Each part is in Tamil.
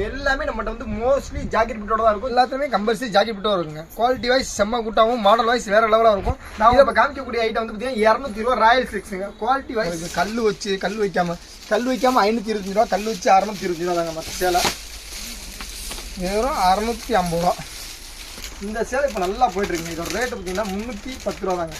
எல்லாமே நம்மகிட்ட வந்து மோஸ்ட்லி ஜாக்கெட் பிட்டோட தான் இருக்கும். எல்லாத்துமே கம்பல்சரி ஜாக்கெட் பிட்டோட இருக்குங்க. குவாலிட்டி வைஸ் செம்ம கூட்டாகவும் மாடல் வைஸ் வேற லெவலாக இருக்கும். நான் இப்போ காமிக்கக்கூடிய ஐட்டம் வந்து பார்த்தீங்கன்னா 220 ராயல் சில்க்ஸுங்க. குவாலிட்டி வைஸ் கல் வைக்காம 525 ரூபா, கல் வச்சு 620 ரூபா தாங்க. மற்ற சேலை வெறும் 650 ரூபா. இந்த சேலை இப்போ நல்லா போயிட்டு இருக்குங்க. இதோட ரேட்டு பார்த்தீங்கன்னா 310 ரூபா தாங்க.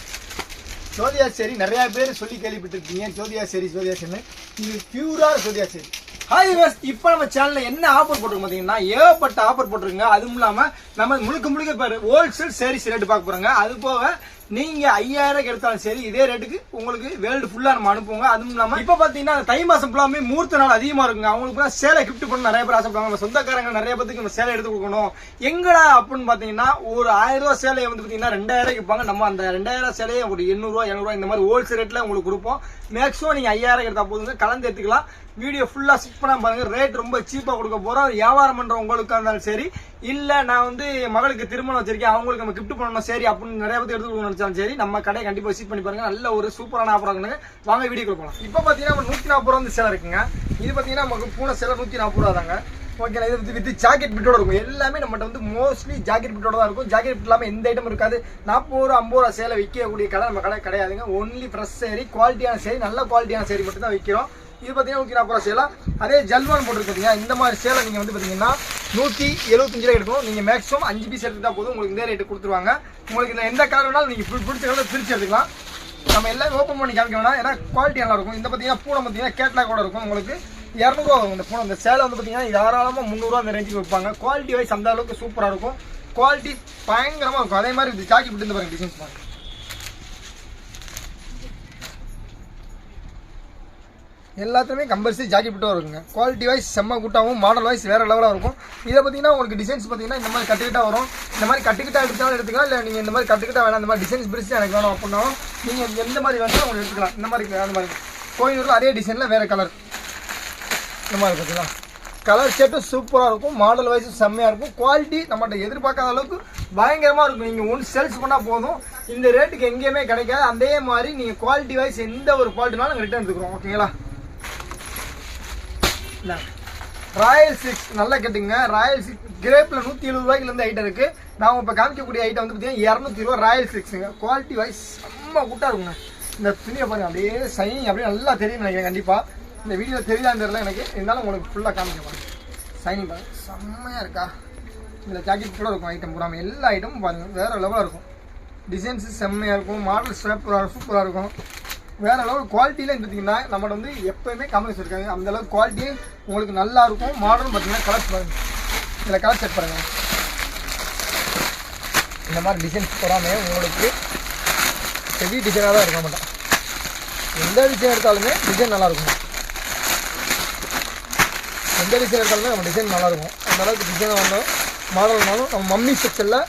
ஜோதியா சேரி நிறைய பேர் சொல்லி கேள்விப்பட்டிருக்கீங்க. ஜோதியா சேரின்னு இது பியூரா ஜோதியா சேரி. ஹாய் வியூவர்ஸ், இப்போ நம்ம சேனல்ல என்ன ஆஃபர் போட்டிருக்கோம் பார்த்தீங்கன்னா ஏகப்பட்ட ஆஃபர் போட்டிருக்குங்க. அதுவும் இல்லாமல் நம்ம முழுக்க இப்போ ஹோல்சேல் சேரீஸ் ரேட்டு பார்க்க போறாங்க. அது போக நீங்க 5000 எடுத்தாலும் சரி இதே ரேட்டுக்கு உங்களுக்கு வேர்ல்டு ஃபுல்லா நம்ம அனுப்புவோங்க. அதுவும் இல்லாம இப்ப பாத்தீங்கன்னா தை மாசம் ஃபுல்லாமே மூர்த்த நாள் அதிகமா இருக்குங்க. அவங்களுக்கு சேலை கிஃப்ட் பண்ண நிறைய பேர் ஆசைப்படுவாங்க. நம்ம சொந்தக்காரங்க நிறைய பேருக்கு நம்ம சேலை எடுத்து கொடுக்கணும். எங்கடா அப்படின்னு பாத்தீங்கன்னா ஒரு 1000 ரூபாய் சேலையை வந்து பாத்தீங்கன்னா 2000 விற்பாங்க. நம்ம அந்த 2000 சேலையை ஒரு 800 ரூபாய் 700 ரூபாய் இந்த மாதிரி ஹோல்சேல் ரேட்ல உங்களுக்கு கொடுப்போம். மேக்ஸிமம் நீங்க 5000 எடுத்தா போதுங்க, கலந்து எடுத்துக்கலாம். வீடியோ ஃபுல்லா ஸ்கிப் பண்ணாம பாருங்க. ரேட் ரொம்ப சீப்பா கொடுக்க போறோம். வியாபாரம் பண்ற உங்களுக்கு இருந்தாலும் சரி, இல்ல நான் வந்து மகளுக்கு திருமணம் வச்சிருக்கேன் அவங்களுக்கு நம்ம கிஃப்ட் பண்ணணும் சரி அப்படின்னு நிறைய பேர் எடுத்து நினைச்சாலும் சரி, நம்ம கடையை கண்டிப்பா விசிட் பண்ணி பாருங்க. நல்ல ஒரு சூப்பரான ஆஃபர் இருக்குங்க. வாங்க வீடியோ கொடுக்கலாம். இப்போ பாத்தீங்கன்னா 140 ரூபா வந்து சேலை இருக்குங்க. இது பாத்தீங்கன்னா நமக்கு பூனை சேலை 140 ரூபா தாங்க. ஓகே, இது வித் ஜாக்கெட் பிட்டோட இருக்கும். எல்லாமே நம்மகிட்ட வந்து மோஸ்ட்லி ஜாக்கெட் பிட்டோட தான் இருக்கும். ஜாக்கெட் பிட் இல்லாமல் எந்த ஐட்டம் இருக்காது. 40 ரூபா 50 ரூபா சேலை விற்கக்கூடிய கடை நம்ம கடை கிடையாதுங்க. ஒன்லி ஃப்ரெஷ் சேரி, குவாலிட்டியான சேரி, நல்ல குவாலிட்டியான சேரி மட்டும் தான் விற்கிறோம். இது பார்த்தீங்கன்னா 140 ரூபா சேலை. அதே ஜல்வான் போட்டுருக்கீங்க. இந்த மாதிரி சேலை நீங்கள் வந்து பார்த்தீங்கன்னா 175 ரூபா எடுக்கணும். நீங்கள் மேக்ஸிமம் 5 பீஸ் எடுத்துட்டா போதும், உங்களுக்கு இந்த ரேட்டு கொடுத்துருவாங்க. உங்களுக்கு இந்த எந்த கலர் வேணாலும் நீங்கள் பிடிச்ச கலர் பிரித்து எடுத்துக்கலாம். நம்ம எல்லாமே ஓப்பன் பண்ணி காமிக்க வேணாம், ஏன்னா குவாலிட்டி நல்லா இருக்கும். இந்த பார்த்தீங்கன்னா பூனை பார்த்தீங்கன்னா கேட்லாக் கூட இருக்கும். உங்களுக்கு 200 ரூபா வரும் இந்த பூனை. இந்த சேலை வந்து பார்த்தீங்கன்னா தாராளமாக 300 ரூபா அந்த ரேஞ்சுக்கு வைப்பாங்க. குவாலிட்டி வைஸ் அந்த அளவுக்கு சூப்பராக இருக்கும். குவாலிட்டி பயங்கரமாக இருக்கும். அதே மாதிரி இது ஜாக்கெட் பிட்டு பாருங்க, டிசைன்ஸ் பாருங்க. எல்லாத்துலேயுமே கம்பல்சரி ஜாக்கெட் பிட்டோ இருக்குங்க. குவாலிட்டி வைஸ் செம்ம கூட்டாகவும் மாடல் வைஸ் வேறு லெவலாக இருக்கும். இதை பார்த்தீங்கன்னா உங்களுக்கு டிசைன்ஸ் பார்த்தீங்கன்னா இந்த மாதிரி கட்டுக்கிட்டாக வரும். இந்த மாதிரி கட்டுக்கிட்டாக எடுத்தாலும் எடுத்துக்கலாம். இல்லை நீங்கள் இந்த மாதிரி கட்டுக்கிட்டாக வேணாம், இந்த மாதிரி டிசைன்ஸ் பிரிச்சு எனக்கு வேணும் அப்படின்னாலும் நீங்கள் எந்த மாதிரி வேணாலும் உங்களுக்கு எடுத்துக்கலாம். இந்த மாதிரி அந்த மாதிரி கோயிலூரில் அதே டிசைனில் வேறு கலர் இந்த மாதிரி பார்த்தீங்களா, கலர் ஷர்ட்டும் சூப்பராக இருக்கும். மாடல் வைஸும் செம்மையாக இருக்கும். குவாலிட்டி நம்மகிட்ட எதிர்பார்க்காத அளவுக்கு பயங்கரமாக இருக்கும். நீங்கள் ஒன்று சேல்ஸ் பண்ணால் போதும், இந்த ரேட்டுக்கு எங்கேயுமே கிடைக்காது. அதே மாதிரி நீங்கள் குவாலிட்டி வைஸ் எந்த ஒரு குவாலிட்டினாலும் நாங்கள் ரிட்டர்ன் எடுத்துக்கிறோம். ஓகேங்களா. ராயல் சில்க்ஸ் நல்லா கேட்டுங்க. ராயல் சில்க் கிரேப்பில் 170 ரூபாய்க்குலேருந்து ஐட்டம் இருக்குது. நான் இப்போ காமிக்கக்கூடிய ஐட்டம் வந்து பார்த்தீங்கன்னா 200 ரூபா ராயல் சில்க்ஸுங்க. குவாலிட்டி வைஸ் செம்ம கூட்டாக இருக்குங்க. இந்த துணியை பாருங்க, அப்படியே சைனிங் அப்படியே நல்லா தெரியும் நினைக்கிறேன். கண்டிப்பாக இந்த வீடியோவில் தெரியாதுன்னு தெரியல எனக்கு, இருந்தாலும் உங்களுக்கு ஃபுல்லாக காமிக்க பாருங்க. சைனிங் பாருங்க செம்மையாக இருக்கா. இதில் ஜாக்கெட் கூட இருக்கும் ஐட்டம் பூராமல். எல்லா ஐட்டமும் பாருங்கள் வேறு லெவலாக இருக்கும். டிசைன்ஸு செம்மையாக இருக்கும். மாடல் சூப்பராக இருக்கும். வேறு லெவல் குவாலிட்டியில் பார்த்தீங்கன்னா நம்மளோட வந்து எப்போயுமே கமெண்ட்ஸ் இருக்காங்க. அந்தளவுக்கு குவாலிட்டி உங்களுக்கு நல்லா இருக்கும். மாடலும் பார்த்தீங்கன்னா கலர்ஸ் பாருங்கள். இதில் கலர் செட் பாருங்கள். இந்த மாதிரி டிசைன்ஸ் போடாமல் உங்களுக்கு ஹெவி டிசைனாக தான் இருக்க மாட்டேன். எந்த டிசைன் எடுத்தாலுமே டிசைன் நல்லாயிருக்கும். எந்த டிசைன் எடுத்தாலுமே நம்ம டிசைன் நல்லாயிருக்கும். அந்தளவுக்கு டிசைனாக வந்தாலும் மாடல்னாலும் நம்ம மம்மி செக்ஷனில்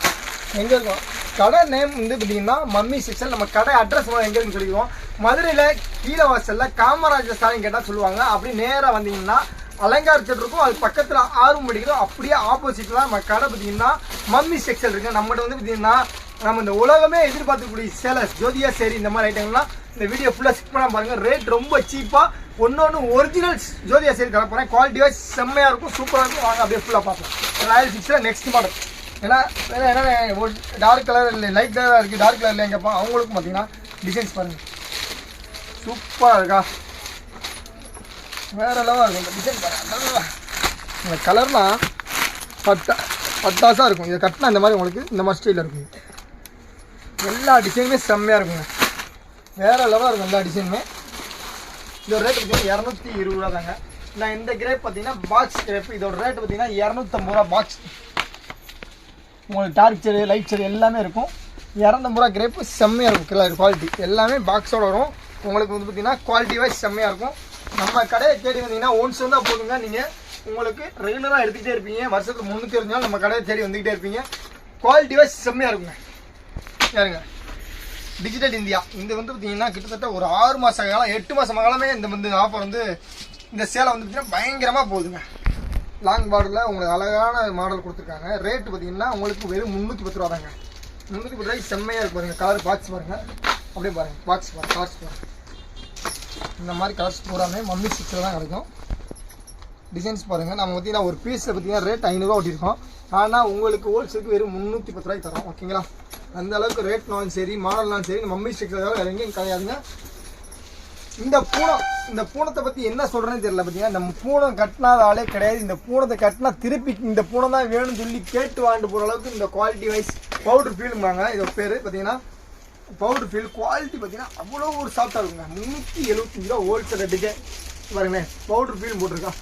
எங்கே இருக்கோம் கடை நேம் வந்து பார்த்தீங்கன்னா மம்மி செக்ஷன். நம்ம கடை அட்ரஸ் எங்கே இருக்குன்னு சொல்லிடுவோம். மதுரையில் கீழே வாசலில் காமராஜர் சாலைன்னு கேட்டால் சொல்லுவாங்க. அப்படி நேராக வந்தீங்கன்னா அலங்கார் செட் இருக்கும். அது பக்கத்தில் 6 மணிக்கும் அப்படியே ஆப்போசிட்டில் நம்ம கடை பார்த்தீங்கன்னா மம்மி செக்ஷன் இருக்குது. நம்மகிட்ட வந்து பார்த்தீங்கன்னா நம்ம இந்த உலகமே எதிர்பார்க்கக்கூடிய சேலை ஜோதியா சேரி இந்த மாதிரி ஐட்டங்கள்லாம் இந்த வீடியோ ஃபுல்லாக ஸ்கிப் பண்ணாமல் பாருங்கள். ரேட் ரொம்ப சீப்பாக ஒன்று ஒரிஜினல் ஜோதியா சேரி தர போகிறேன். குவாலிட்டி வைஸ் செம்மையாக இருக்கும், சூப்பராக இருக்கும். வாங்க அப்படியே ஃபுல்லாக பார்ப்போம். ராயல் சில்க்ஸில் நெக்ஸ்ட் மாடல். ஏன்னா ஒரு டார்க் கலர் இல்லை லைட் கலராக இருக்குது, டார்க் கலர் இல்லைன்னு கேட்போம். அவங்களுக்கும் பார்த்தீங்கன்னா டிசைன்ஸ் பாருங்கள் சூப்பராக இருக்கா, வேறு லெவலாக இருக்கும். இந்த டிசைன் பாருங்கள். இந்த கலர்லாம் பட்டாசாக இருக்கும். இதை கட்டினா இந்த மாதிரி உங்களுக்கு இந்த மாதிரி ஸ்டைலில் இருக்கும். எல்லா டிசைனுமே செம்மையாக இருக்குங்க. வேறு லெவலாக இருக்கும் எல்லா டிசைனுமே. இதோட ரேட் பார்த்தீங்கன்னா 220 ரூபா தாங்க. நான் இந்த கிரேப் பார்த்தீங்கன்னா பாக்ஸ் கிரேப். இதோட ரேட் பார்த்தீங்கன்னா 250 ரூபா பாக்ஸ். உங்களுக்கு டார்க் செடி லைட் செடி எல்லாமே இருக்கும். 250 ரூபா கிரேப்பு செம்மையாக இருக்கும். கலர் குவாலிட்டி எல்லாமே பாக்ஸோடு வரும். உங்களுக்கு வந்து பார்த்தீங்கன்னா குவாலிட்டி வைஸ் செம்மையாக இருக்கும். நம்ம கடையை தேடி வந்தீங்கன்னா ஒன்ஸ் வந்தால் போதுங்க. நீங்கள் உங்களுக்கு ரெகுலராக எடுத்துக்கிட்டே இருப்பீங்க. வருஷத்துக்கு 365 நாள் நம்ம கடையை தேடி வந்துக்கிட்டே இருப்பீங்க. குவாலிட்டி வைஸ் செம்மையாக இருக்குங்க. யாருங்க டிஜிட்டல் இந்தியா இது வந்து பார்த்தீங்கன்னா கிட்டத்தட்ட ஒரு 6 மாத காலம் 8 மாத காலமே இந்த வந்து ஆஃபர் வந்து இந்த சேலை வந்து பார்த்தீங்கன்னா பயங்கரமாக போகுதுங்க. லாங் பார்டரில் உங்களுக்கு அழகான மாடல் கொடுத்துருக்காங்க. ரேட்டு பார்த்தீங்கன்னா உங்களுக்கு வெறும் 310 ரூபா தாங்க. 310 ரூபாய்க்கு செம்மையாக இருக்கு பாருங்கள். கலர் பாக்ஸ் பாருங்கள், அப்படியே பாருங்கள் பாக்ஸ் கலர்ஸ் பாருங்கள். இந்த மாதிரி கலர்ஸ் பூராமே மம்மி சிக்ஸில் தான் கிடைக்கும். டிசைன்ஸ் பாருங்கள். நம்ம பார்த்தீங்கன்னா ஒரு பீஸில் பார்த்தீங்கன்னா ரேட் 500 ஓட்டியிருக்கோம். ஆனால் உங்களுக்கு ஹோல்சேலுக்கு வெறும் 310 ரூபாய்க்கு தரோம். ஓகேங்களா? அந்த அளவுக்கு ரேட்னாலும் சரி மாடல்னாலும் சரி மம்மி ஸ்டிக்ஸாக வேறு எங்கேயும் கிடையாதுங்க. இந்த பூனத்தை பற்றி என்ன சொல்கிறேன்னு தெரியல. பார்த்தீங்கன்னா இந்த பூனம் கட்டினாத ஆளே கிடையாது. இந்த பூனத்தை கட்டினா திருப்பி இந்த பூனம் தான் வேணும்னு சொல்லி கேட்டு வாங்கிட்டு போகிற அளவுக்கு இந்த குவாலிட்டி வைஸ் பவுடர் ஃபீலுங்கிறாங்க. இதோட பேர் பார்த்தீங்கன்னா பவுடர் ஃபீல். குவாலிட்டி பார்த்தீங்கன்னா அவ்வளோ ஒரு சாஃப்டாக இருக்குங்க. 375 ரூபா ஹோல்சேல் ரேட்டுக்கு பாருங்களேன். பவுடர் ஃபீல் போட்டிருக்கான்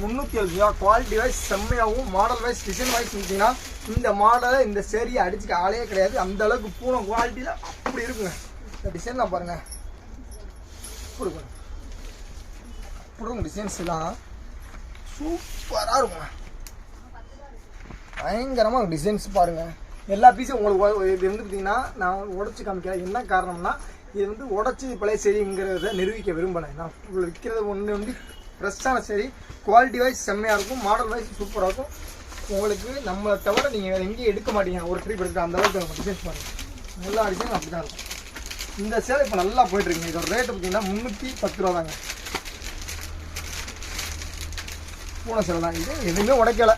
370 ரூபா. குவாலிட்டி வைஸ் செம்மையாகவும் மாடல் வைஸ் டிசைன் வைஸ் பார்த்தீங்கன்னா இந்த மாடலை இந்த சேரியை அடிச்சுக்க ஆளே கிடையாது. அந்த அளவுக்கு பூனம் குவாலிட்டியில் அப்படி இருக்குங்க. இந்த டிசைன்லாம் பாருங்கள் அப்படி டிசைன்ஸ் எல்லாம் சூப்பராக இருக்குங்க. பயங்கரமாக டிசைன்ஸ் பாருங்கள். எல்லா பீஸும் உங்களுக்கு இது வந்து பார்த்தீங்கன்னா நான் உடச்சி காமிக்கிறேன். என்ன காரணம்னா இது வந்து உடச்சி பழைய சரிங்கிறத நிரூபிக்க விரும்பலை. நான் விற்கிறது ஒன்று வந்து ஃப்ரெஷ்ஷான சரி. குவாலிட்டி வைஸ் செம்மையாக இருக்கும். மாடல் வைஸ் சூப்பராக இருக்கும். உங்களுக்கு நம்மளை தவிர நீங்கள் வேறு எங்கேயும் எடுக்க மாட்டீங்க. ஒரு ட்ரிப் எடுக்க அந்த அளவுக்கு நம்ம டிசைன்ஸ் பாருங்கள். எல்லா டிசைனும் அப்படி தான் இருக்கும். இந்த சேலை இப்போ நல்லா போயிட்டுருக்குங்க. இதோட ரேட்டு பார்த்தீங்கன்னா 310 ரூபா தாங்க. பூனை சேலை தான். இது எதுவுமே உடைக்கலை.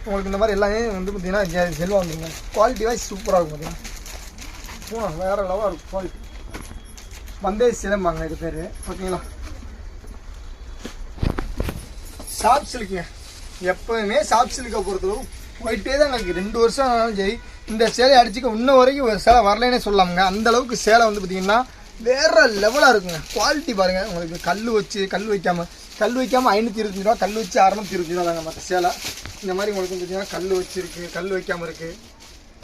உங்களுக்கு இந்த மாதிரி எல்லாமே வந்து பார்த்தீங்கன்னா செல்வா வந்துருங்க. குவாலிட்டி வைஸ் சூப்பராக இருக்கும். பார்த்தீங்கன்னா பூனை வேறு லெவலாக இருக்கும். குவாலிட்டி வந்தே சிலம்பாங்க இது பேர். ஓகேங்களா? சாஃப்ட் சில்க்குங்க. எப்போவுமே சாஃப்ட் சில்கை பொறுத்தளவு போயிட்டே தான் எனக்கு 2 வருஷம் ஆனாலும் சரி இந்த சேலையை அடிச்சுக்க இன்ன வரைக்கும் ஒரு சேலை வரலன்னே சொல்லாமுங்க. அந்த அளவுக்கு சேலை வந்து பார்த்தீங்கன்னா வேறு லெவலாக இருக்குங்க. குவாலிட்டி பாருங்கள். உங்களுக்கு கல் வைக்காமல் 525 ரூபா, கல் வச்சு 620 ரூபா தாங்க மற்ற சேலை. இந்த மாதிரி உங்களுக்கு பார்த்தீங்கன்னா கல் வச்சுருக்கு, கல் வைக்காமல் இருக்குது.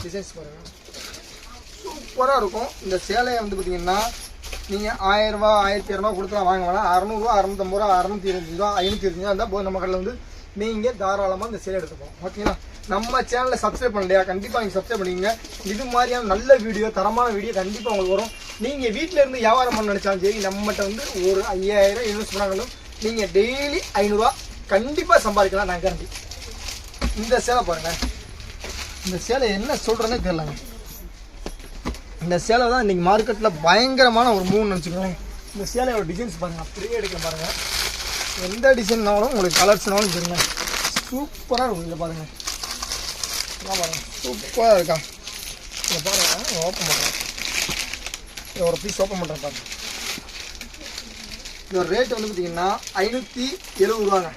டிசைன்ஸ் பாருங்கள் சூப்பராக இருக்கும். இந்த சேலையை வந்து பார்த்தீங்கன்னா நீங்கள் 1000 ரூபா 1200 கொடுத்துலாம் வாங்க வேணாம். 600 ரூபா 650 ரூபா 625 ரூபா 525 ரூபா இருந்தால் போது நம்ம கடையில் வந்து நீங்கள் தாராளமாக இந்த சேலை எடுத்துப்போம். ஓகேங்களா? நம்ம சேனலை சப்ஸ்கிரைப் பண்ணலையா? கண்டிப்பாக நீங்கள் சப்ஸ்கிரைப் பண்ணிக்கங்க. இது மாதிரியான நல்ல வீடியோ தரமான வீடியோ கண்டிப்பாக உங்களுக்கு வரும். நீங்கள் வீட்டில் இருந்து வியாபாரம் பண்ண நினச்சாலும் சரி நம்மகிட்ட வந்து ஒரு 5000 இன்வெஸ்ட் பண்ணாலும் நீங்கள் டெய்லி 500 ரூபா கண்டிப்பாக சம்பாதிக்கலாம். நான் கேரண்டி. இந்த சேலை பாருங்கள். இந்த சேலை என்ன சொல்கிறேன்னே தெரியலங்க. இந்த சேலை தான் இன்றைக்கி மார்க்கெட்டில் பயங்கரமான ஒரு மூவ்னு நினச்சிக்கோங்க. இந்த சேலையோட டிசைன்ஸ் பாருங்கள். அப்படியே எடுக்க பாருங்கள். எந்த டிசைன்னாலும் உங்களுக்கு கலர்ஸ்னாலும் தெரியுங்க. சூப்பராக இருக்கும். இதில் பாருங்கள் பாருங்கள் சூப்பராக இருக்கா. இதை பாருங்கள் ஓப்பன் பண்ணுறேன். இதை ஒரு பீஸ் ஓப்பன் பண்ணுறேன் பாருங்கள். இதோட ரேட்டு வந்து பார்த்தீங்கன்னா 570 ரூபாங்க.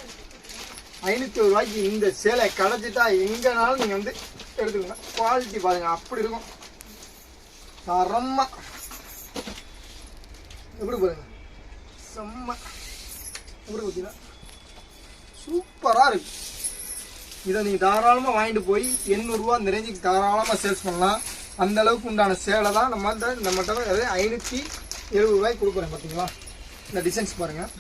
570 ரூபாய்க்கு இந்த சேலை கிடச்சிட்டா எங்கேனாலும் நீங்கள் வந்து எடுத்துக்கோங்க. குவாலிட்டி பாருங்கள் அப்படி இருக்கும். தரமாக எப்படி பாருங்கள் செம்ம எப்படி பார்த்தீங்கன்னா சூப்பராக இருக்கு. இதை நீங்கள் தாராளமாக வாங்கிட்டு போய் 800 ரூபா இந்த ரேஞ்சுக்கு தாராளமாக சேல்ஸ் பண்ணலாம். அந்த அளவுக்கு உண்டான சேலை தான் நம்மகிட்ட 570 ரூபாய்க்கு கொடுக்குறேன். பார்த்தீங்களா? இந்த டிசைன்ஸ் பாருங்கள்.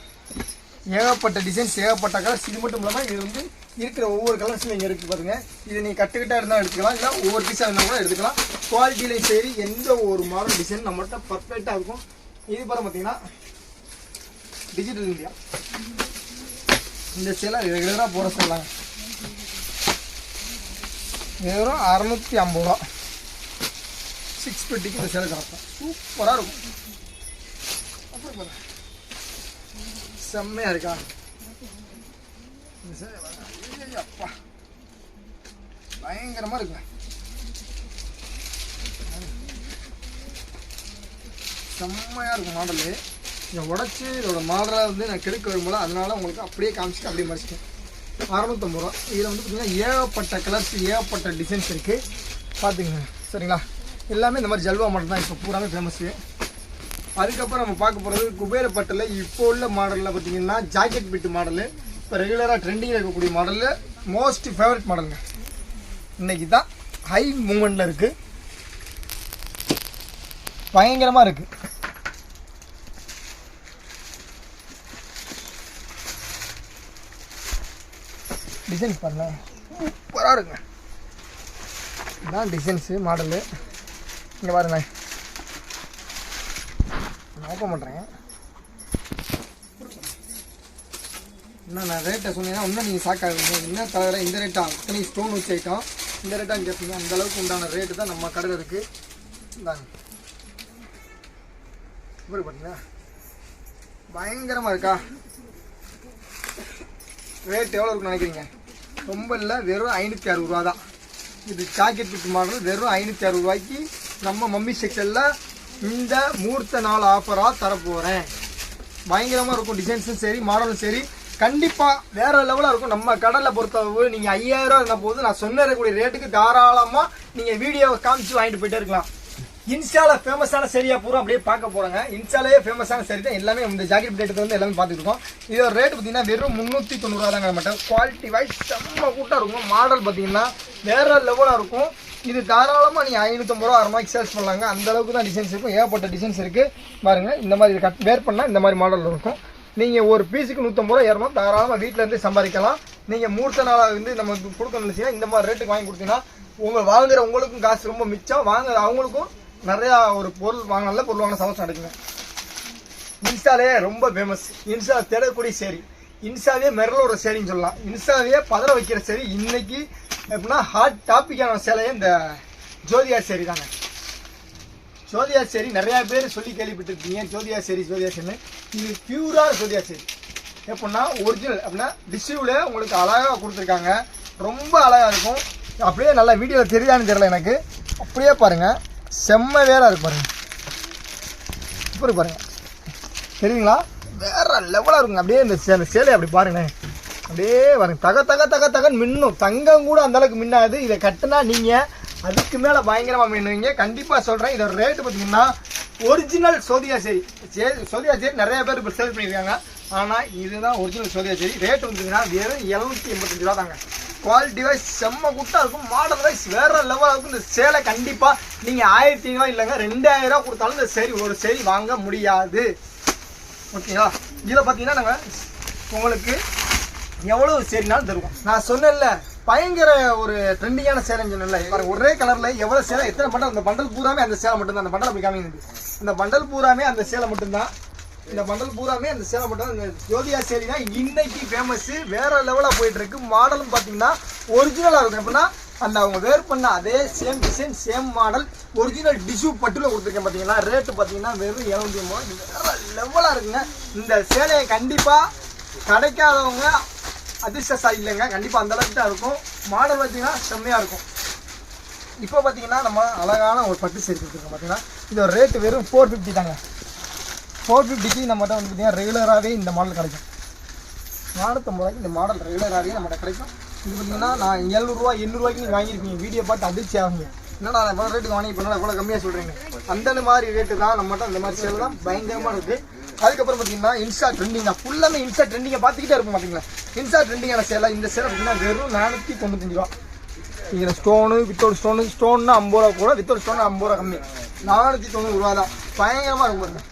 ஏகப்பட்ட டிசைன்ஸ் ஏகப்பட்ட கலர்ஸ். இது மட்டும் இல்லாமல் இது வந்து இருக்கிற ஒவ்வொரு கலர்ஸும் இங்கே இருக்குது பாருங்கள். இதை நீங்கள் கட்டுக்கிட்டாக இருந்தால் எடுத்துக்கலாம், இல்லை ஒவ்வொரு பீஸாக இருந்தால் கூட எடுத்துக்கலாம். குவாலிட்டியிலையும் சரி எந்த ஒரு மாடல் டிசைன் நம்மகிட்ட பர்ஃபெக்டாக இருக்கும். இது பாருங்க பார்த்தீங்கன்னா டிஜிட்டல் இந்தியா. இந்த சேலை ரெகுலராக போகிற சேலாங்க. வெறும் 650 ரூபா 650க்கு இந்த சேலை கிடைக்கும். சூப்பராக இருக்கும். அப்படி பாருங்க செம்மையாக இருக்கா இந்த சேலை. அப்பா பயங்கரமாக இருக்குங்க. செம்மையாக இருக்கும் மாடலு. இதை உடச்சி இதோட மாடலை வந்து நான் கெடுக்க விரும்பல. அதனால உங்களுக்கு அப்படியே காமிச்சிட்டு அப்படியே மறைச்சிட்டேன். 650 ரூபா. இதில் வந்து பார்த்தீங்கன்னா ஏகப்பட்ட கலர்ஸ் ஏகப்பட்ட டிசைன்ஸ் இருக்குது பார்த்துங்க. சரிங்களா? எல்லாமே இந்த மாதிரி ஜல்வா மாடல் தான் இப்போ பூராமே ஃபேமஸ்ஸு. அதுக்கப்புறம் நம்ம பார்க்க போகிறது குபேரப்பட்டில் இப்போ உள்ள மாடலில் பார்த்தீங்கன்னா ஜாக்கெட் பிட்டு மாடலு. இப்போ ரெகுலராக ட்ரெண்டிங்கில் இருக்கக்கூடிய மாடலில் மோஸ்ட் ஃபேவரட் மாடலுங்க. இன்றைக்கி தான் ஹை மூமெண்ட்டில் இருக்குது. பயங்கரமாக இருக்குது. டிசைன்ஸ் பாருங்க சூப்பராக இருக்குங்க. இதுதான் டிசைன்ஸு மாடலு. இங்கே பாருங்க நான் ஓப்பன் பண்ணுறேன். இன்னும் நான் ரேட்டை சொன்னீங்கன்னா இன்னும் நீங்கள் ஷாக்காகுவீங்க. என்ன தவிர இந்த ரேட்டாக இத்தனை ஸ்டோன் வச்சு ஐட்டம் இந்த ரேட்டாக கேட்பீங்க. அந்தளவுக்கு உண்டான ரேட்டு தான் நம்ம கடையில் இருக்குது. இந்தாங்க இப்படி பார்த்தீங்கன்னா பயங்கரமாக இருக்கா. ரேட் எவ்வளோ இருக்குன்னு நினைக்கிறீங்க? ரொம்ப இல்லை, வெறும் 560 ரூபா தான். இது ஜாக்கெட் பிட் மாடல் வெறும் 560 ரூபாய்க்கு நம்ம மம்மி செக்ஷனில் இந்த மூர்த்த நாள் ஆஃபராக தரப்போகிறேன். பயங்கரமாக இருக்கும், டிசைன்ஸும் சரி மாடலும் சரி கண்டிப்பாக வேறு லெவலாக இருக்கும். நம்ம கடலில் பொறுத்தளவு நீங்கள் 5000 ரூபா இருந்த போது நான் சொன்னக்கூடிய ரேட்டுக்கு தாராளமாக நீங்கள் வீடியோவை காமிச்சு வாங்கிட்டு போயிட்டே இருக்கலாம். இன்ஸ்டாவில் ஃபேமஸான சரியாக பூரா அப்படியே பார்க்க போகிறாங்க. இன்ஸ்டாலே ஃபேமஸான சரி தான் எல்லாமே இந்த ஜாக்கெட் ரேட்டு வந்து எல்லாமே பார்த்துட்டு இருக்கோம். இதோட ரேட் பார்த்தீங்கன்னா வெறும் 390 ரூபா தாங்க. மாட்டேன் குவாலிட்டி வைஸ் செம்ம கூட்டாக இருக்கும். மாடல் பார்த்தீங்கன்னா வேறு லெவலாக இருக்கும். இது தாராளமாக நீங்கள் 550 ரூபா 6 ரூபாய்க்கு சேல்ஸ் பண்ணலாங்க. அந்த அளவுக்கு தான் டிசைன்ஸ் இருக்கும். ஏகப்பட்ட டிசைன்ஸ் இருக்குது பாருங்கள். இந்த மாதிரி கட் வேர் பண்ணால் இந்த மாதிரி மாடல் இருக்கும். நீங்கள் ஒரு பீஸுக்கு 150 ரூபா 200 தாராளமாக வீட்டிலேருந்து சம்பாதிக்கலாம். நீங்கள் மூர்த்த நாளாக வந்து நம்ம கொடுக்கணும்னு நினச்சிங்கன்னா இந்த மாதிரி ரேட்டுக்கு வாங்கி கொடுத்தீங்கன்னா உங்கள் வாங்குகிற உங்களுக்கும் காசு ரொம்ப மிச்சம், வாங்குற அவங்களுக்கும் நிறையா ஒரு பொருள் வாங்க நல்ல பொருள் வாங்க சமஸ்தம் கிடைக்குங்க. இன்ஸ்டாலே ரொம்ப ஃபேமஸ். இன்ஸ்டா தேடக்கூடிய சரி, இன்ஸ்டாவே மெரலோட சரின்னு சொல்லலாம். இன்ஸ்டாவே பதற வைக்கிற சரி இன்னைக்கு எப்படின்னா ஹாட் டாப்பிக்கான சேலையே இந்த ஜோதியா சரி தாங்க. ஜோதியா சரி நிறையா பேர் சொல்லி கேள்விப்பட்டிருக்கீங்க. ஜோதியா சரின்னு இது பியூராக ஜோதியா சரி எப்படின்னா ஒரிஜினல் அப்படின்னா டிஷ்யூவில் உங்களுக்கு அழகாக கொடுத்துருக்காங்க. ரொம்ப அழகாக இருக்கும். அப்படியே நல்லா வீடியோவில் தெரியாதுன்னு தெரியல எனக்கு. அப்படியே பாருங்கள், செம்ம வேறாக இருக்கு பாருங்கள். இப்போ பாருங்கள் தெரியுங்களா, வேற லெவலாக இருக்குங்க. அப்படியே இந்த சேலை அப்படி பாருங்களேன், அப்படியே பாருங்க தகன்னு மின்னும். தங்கம் கூட அந்தளவுக்கு மின்னாது. இதை கட்டினா நீங்கள் அதுக்கு மேலே பயங்கரமாக மின்னுவீங்க. கண்டிப்பாக சொல்கிறேன். இதோட ரேட்டு பார்த்தீங்கன்னா ஒரிஜினல் சோதியா சரி. சோதியா சரி நிறைய பேர் இப்போ சேல் பண்ணியிருக்காங்க. ஆனால் இதுதான் ஒரிஜினல் சோதியா சரி. ரேட்டு பார்த்தீங்கன்னா வெறும் 785 ரூபா தாங்க. குவாலிட்டி வைஸ் செம்ம குட்டாக இருக்கும். மாடல் வைஸ் வேறு லெவலாக இருக்கும். இந்த சேலை கண்டிப்பாக நீங்கள் 1500 இல்லைங்க 2000 ரூபா கொடுத்தாலும் இந்த சரி ஒரு சரி வாங்க முடியாது. ஓகேங்களா? இதில் பார்த்தீங்கன்னா நாங்கள் உங்களுக்கு எவ்வளோ சரினாலும் தருவோம். நான் சொன்னேன்ல பயங்கர ஒரு ட்ரெண்டிங்கான சேலைன்னு சொன்னேன்ல. ஒரே கலரில் எவ்வளோ சேலை எத்தனை பண்டல், அந்த பண்டல் பூராமே அந்த சேலை மட்டும்தான். அந்த பண்டல் அப்படி காமிங்க. அந்த பண்டல் பூராமே அந்த சேலை மட்டும்தான். இந்த பண்டல் பூராமே அந்த சேலை மட்டும் இந்த ஜோதியா சேரி தான் இன்னைக்கு ஃபேமஸ்ஸு. வேறு லெவலாக போயிட்டுருக்கு. மாடலும் பார்த்தீங்கன்னா ஒரிஜினலாக இருக்கும். எப்படின்னா அந்த அவங்க வேர் பண்ண அதே same design same model original tissue பட்டில் கொடுத்துருக்கேன். பார்த்தீங்கன்னா ரேட்டு பார்த்தீங்கன்னா வெறும் 750. வேறு லெவலாக இருக்குங்க. இந்த சேலையை கண்டிப்பாக கிடைக்காதவங்க அதிர்ஷ்டசாலி இல்லைங்க. கண்டிப்பாக அந்தளவுக்கு தான் இருக்கும். மாடல் பார்த்தீங்கன்னா செம்மையாக இருக்கும். இப்போ பார்த்தீங்கன்னா நம்ம அழகான ஒரு பட்டு சேரி கொடுத்துருக்கோம். பார்த்தீங்கன்னா இதோட ரேட்டு வெறும் 450 தாங்க. 450க்கு நம்மகிட்ட வந்து பார்த்தீங்கன்னா ரெகுலராகவே இந்த மாடல் கிடைக்கும். 450 ரூபாய்க்கு இந்த மாடல் ரெகுலராகவே நம்மகிட்ட கிடைக்கும். இது பார்த்தீங்கன்னா நான் 700 ரூபா 800 ரூபாய்க்கு நீங்கள் வாங்கியிருப்பீங்க. வீடியோ பார்த்து அதிர்ச்சி ஆகுங்க. என்னடா எவ்வளோ ரேட்டுக்கு வாங்கி பண்ணால் எவ்வளோ கம்மியாக சொல்கிறீங்க. அந்த மாதிரி ரேட்டு தான் நம்மகிட்ட. அந்த மாதிரி சேல் தான் பயங்கரமாக இருக்குது. அதுக்கப்புறம் பார்த்தீங்கன்னா இன்ஸ்டா ட்ரெண்டிங் தான். ஃபுல்லாமே இன்ஸ்டா ட்ரெண்டிங்கை பார்த்துக்கிட்டே இருக்கும். பார்த்தீங்களா இன்ஸ்டா ட்ரெண்டிங்கான சேலை. இந்த சேலை பார்த்தீங்கன்னா வெறும் 495 ரூபா. இங்கே ஸ்டோனு வித்தவுட் ஸ்டோன்னா 50 ரூபா கூட, வித்தவுட் ஸ்டோன்னா 50 ரூபா கம்மி. 490 ரூபா தான். பயங்கரமாக இருக்கும் பாருங்க.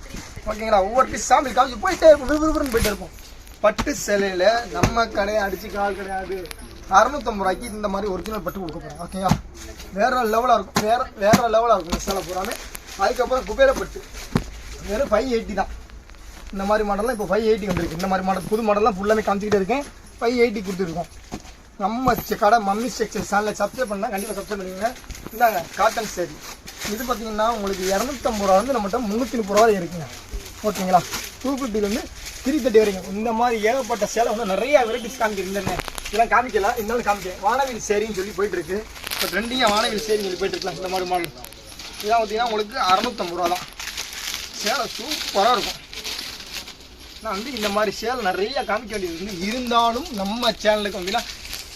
ஓகேங்களா? ஒவ்வொரு பீஸ் சாம்பிள் காமிச்சு போயிட்டே இருக்கும். விறுவிறுன்னு போயிட்டே இருக்கும். பட்டு சேலையில் நம்ம கடை அடிச்சு கால் கிடையாது. 650 ரூபாய்க்கு இந்த மாதிரி ஒரிஜினல் பட்டு கொடுக்க போகிறோம். ஓகேங்களா? வேறு லெவலாக இருக்கும். வேறு லெவலாக இருக்கும் இந்த சேலை பூராமே. அதுக்கப்புறம் குபேரப்பட்டு வெறும் 580 தான். இந்த மாதிரி மாடல்லாம் இப்போ 580 வந்துருக்கு. இந்த மாதிரி மாடல் புது மாடல்லாம் ஃபுல்லாமே காமிச்சிக்கிட்டே இருக்கேன். 580 கொடுத்துருக்கோம். நம்ம கடை மம்மி செக்ஷன் சேனலில் சப்ஸ்கிரைப் பண்ணால் கண்டிப்பாக சப்ஸ்கிரைப் பண்ணுவீங்க. இந்தாங்க காட்டன் சேரி. இது பார்த்தீங்கன்னா உங்களுக்கு 250 ரூபா வந்து நம்மகிட்ட 330 ரூபா இருக்குங்க. ஓகேங்களா? 250லேருந்து 330 வரைக்கும். இந்த மாதிரி ஏகப்பட்ட சேலை வந்து நிறைய வெரைட்டிஸ் காமிக்கிறேன். இதெல்லாம் காமிக்கலாம். இருந்தாலும் காமிக்கிறேன். வானவில் சேரின்னு சொல்லி போயிட்டுருக்கு. இப்போ ட்ரெண்டிங்காக வானவில் சேரின்னு சொல்லி போயிட்டுருக்கலாம். இந்த மாதிரி மாடல் இதெல்லாம் பார்த்தீங்கன்னா உங்களுக்கு 650 ரூபா தான். சேலை சூப்பராக இருக்கும். நான் வந்து இந்த மாதிரி சேலை நிறைய காமிக்க வேண்டியது இருந்தாலும் நம்ம சேனலுக்கு வந்தீங்கன்னா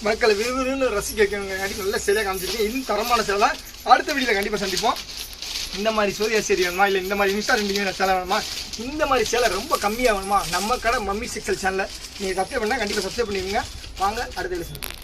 மக்களை விறுவிறுன்னு ரசிக்க வைக்கணுங்க. நல்ல சேலையாக காமிச்சிருக்கேன். இன்னும் தரமான சேலை அடுத்த வீடியோவில் கண்டிப்பாக சந்திப்போம். இந்த மாதிரி சோதியா சேரி வேணுமா, இல்லை இந்த மாதிரி இன்ஸ்டா ட்ரெண்டிங் சேலை வேணுமா, இந்த மாதிரி சேலை ரொம்ப கம்மியாக வேணுமா, நம்ம கடை மம்மி செக்ஷன் சேனலில் நீங்கள் சப்ஸ்கிரைப் பண்ணால் கண்டிப்பாக சப்ஸ்கிரைப் பண்ணிடுங்க. வாங்க அடுத்த வீடியோ.